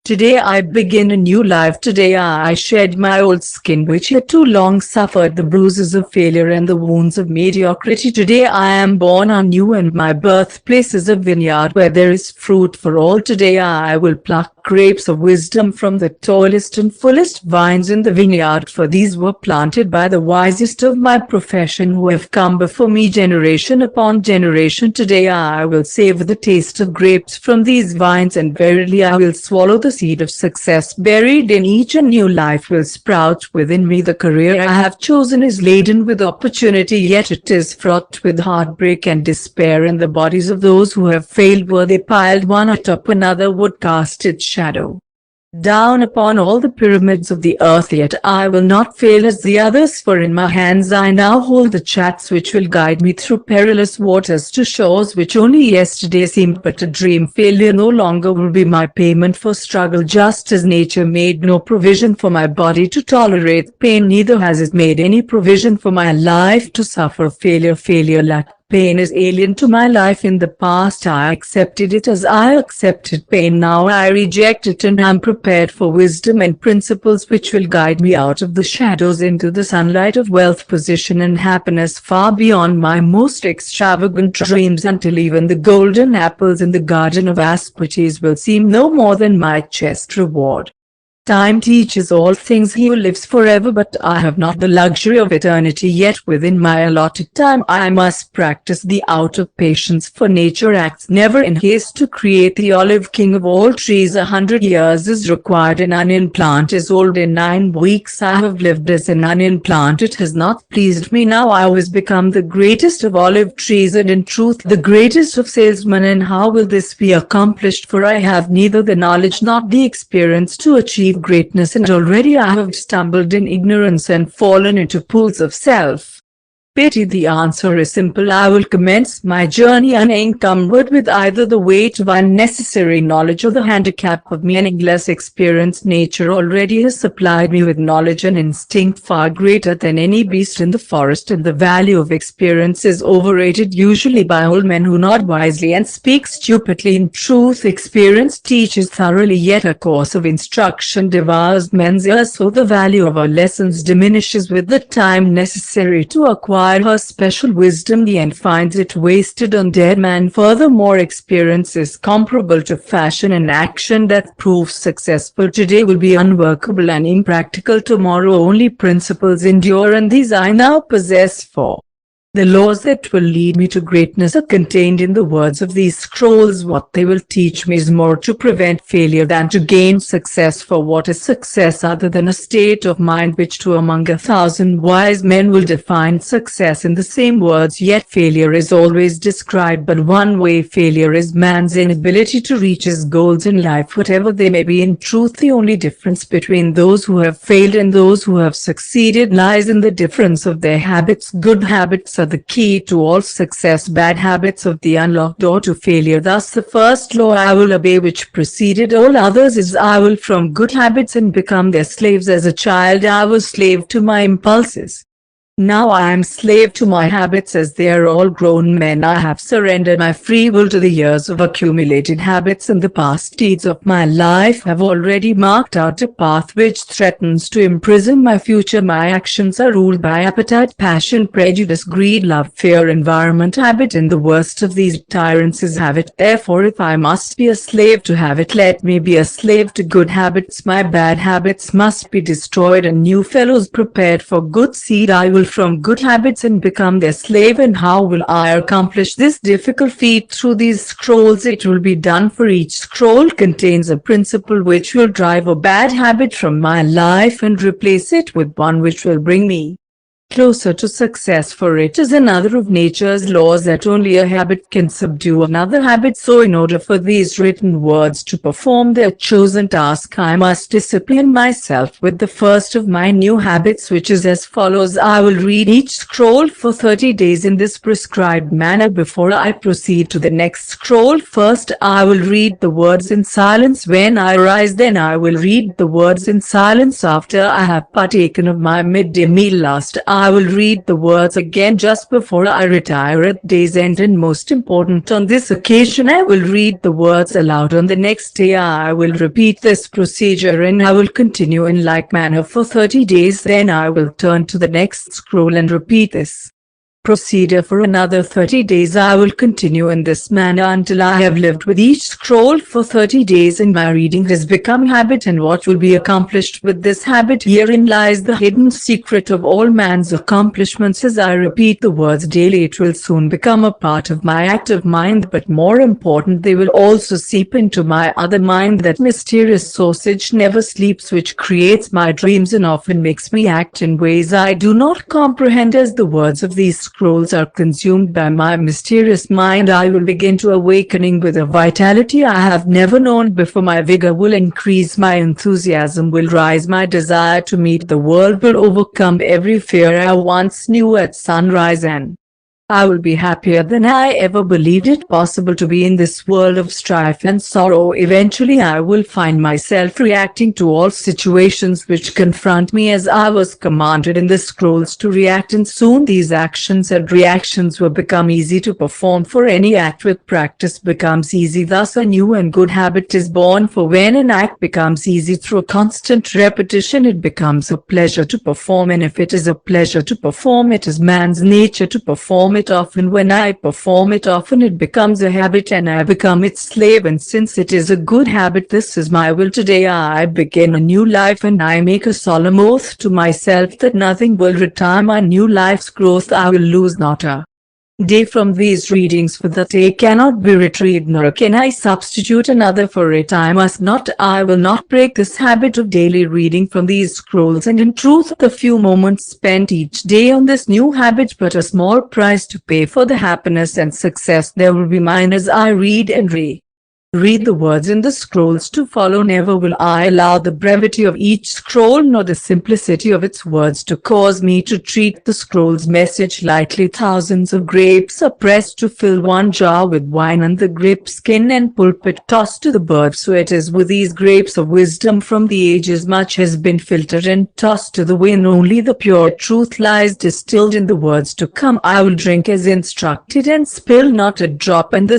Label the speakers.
Speaker 1: Today I begin a new life. Today I shed my old skin which had too long suffered the bruises of failure and the wounds of mediocrity. Today I am born anew and my birthplace is a vineyard where there is fruit for all. Today I will pluck grapes of wisdom from the tallest and fullest vines in the vineyard, for these were planted by the wisest of my profession who have come before me generation upon generation. Today I will savor the taste of grapes from these vines, and verily I will swallow the seed of success buried in each, and new life will sprout within me. The career I have chosen is laden with opportunity, yet it is fraught with heartbreak and despair, and the bodies of those who have failed, were they piled one atop another, would cast its shadow down upon all the pyramids of the earth. Yet I will not fail as the others, for in my hands I now hold the chats which will guide me through perilous waters to shores which only yesterday seemed but a dream. Failure no longer will be my payment for struggle. Just as nature made no provision for my body to tolerate pain, neither has it made any provision for my life to suffer failure. Like pain is alien to my life. In the past I accepted it as I accepted pain. Now I reject it and am prepared for wisdom and principles which will guide me out of the shadows into the sunlight of wealth, position and happiness, far beyond my most extravagant dreams, until even the golden apples in the garden of asperities will seem no more than my chest reward. Time teaches all things. He who lives forever, but I have not the luxury of eternity. Yet within my allotted time I must practice the art of patience, for nature acts never in haste to create the olive king of all trees. 100 years is required. An onion plant is old in 9 weeks. I have lived as an onion plant. It has not pleased me. Now I was become the greatest of olive trees, and in truth the greatest of salesmen. And how will this be accomplished? For I have neither the knowledge nor the experience to achieve greatness, and already I have stumbled in ignorance and fallen into pools of self pity. The answer is simple. I will commence my journey unencumbered with either the weight of unnecessary knowledge or the handicap of meaningless experience. Nature already has supplied me with knowledge and instinct far greater than any beast in the forest, and the value of experience is overrated usually by old men who nod wisely and speak stupidly. In truth, experience teaches thoroughly, yet a course of instruction devours men's ears, so the value of our lessons diminishes with the time necessary to acquire her special wisdom. The end finds it wasted on dead man. Furthermore, experience is comparable to fashion, and action that proves successful today will be unworkable and impractical tomorrow. Only principles endure, and these I now possess. For the laws that will lead me to greatness are contained in the words of these scrolls. What they will teach me is more to prevent failure than to gain success. For what is success other than a state of mind which to among 1,000 wise men will define success in the same words? Yet failure is always described but one way. Failure is man's inability to reach his goals in life, whatever they may be. In truth, the only difference between those who have failed and those who have succeeded lies in the difference of their habits. Good habits are the key to all success. Bad habits of the unlocked door to failure. Thus the first law I will obey, which preceded all others, is I will from good habits and become their slaves. As a child I was slave to my impulses. Now I am slave to my habits. As they are all grown men, I have surrendered my free will to the years of accumulated habits, and the past deeds of my life have already marked out a path which threatens to imprison my future. My actions are ruled by appetite, passion, prejudice, greed, love, fear, environment, habit, and the worst of these tyrants is habit. Therefore, if I must be a slave to habit, let me be a slave to good habits. My bad habits must be destroyed and new fellows prepared for good seed. I will from good habits and become their slave. And how will I accomplish this difficult feat? Through these scrolls it will be done, for each scroll contains a principle which will drive a bad habit from my life and replace it with one which will bring me closer to success. For it is another of nature's laws that only a habit can subdue another habit. So in order for these written words to perform their chosen task, I must discipline myself with the first of my new habits, which is as follows. I will read each scroll for 30 days in this prescribed manner before I proceed to the next scroll. First I will read the words in silence when I rise, then I will read the words in silence after I have partaken of my midday meal. Last I I will read the words again just before I retire at day's end, and most important, on this occasion I will read the words aloud. On the next day I will repeat this procedure, and I will continue in like manner for 30 days. Then I will turn to the next scroll and repeat this procedure for another 30 days. I will continue in this manner until I have lived with each scroll for 30 days and my reading has become habit. And what will be accomplished with this habit? Herein lies the hidden secret of all man's accomplishments. As I repeat the words daily, it will soon become a part of my active mind, but more important, they will also seep into my other mind, that mysterious source which never sleeps, which creates my dreams and often makes me act in ways I do not comprehend. As the words of these scrolls are consumed by my mysterious mind, I will begin to awakening with a vitality I have never known before. My vigor will increase, my enthusiasm will rise, my desire to meet the world will overcome every fear I once knew at sunrise, and I will be happier than I ever believed it possible to be in this world of strife and sorrow. Eventually I will find myself reacting to all situations which confront me as I was commanded in the scrolls to react, and soon these actions and reactions will become easy to perform, for any act with practice becomes easy. Thus a new and good habit is born, for when an act becomes easy through constant repetition, it becomes a pleasure to perform, and if it is a pleasure to perform, it is man's nature to perform it often. When I perform it often, it becomes a habit and I become its slave, and since it is a good habit, this is my will. Today I begin a new life, and I make a solemn oath to myself that nothing will retard my new life's growth. I will lose not a day from these readings, for the day cannot be retrieved, nor can I substitute another for it. I will not break this habit of daily reading from these scrolls, and in truth the few moments spent each day on this new habit but a small price to pay for the happiness and success there will be mine as I read and read the words in the scrolls to follow. Never will I allow the brevity of each scroll nor the simplicity of its words to cause me to treat the scroll's message lightly. Thousands of grapes are pressed to fill one jar with wine, and the grape skin and pulpit tossed to the birds. So it is with these grapes of wisdom from the ages. Much has been filtered and tossed to the wind, only the pure truth lies distilled in the words to come. I will drink as instructed and spill not a drop, and the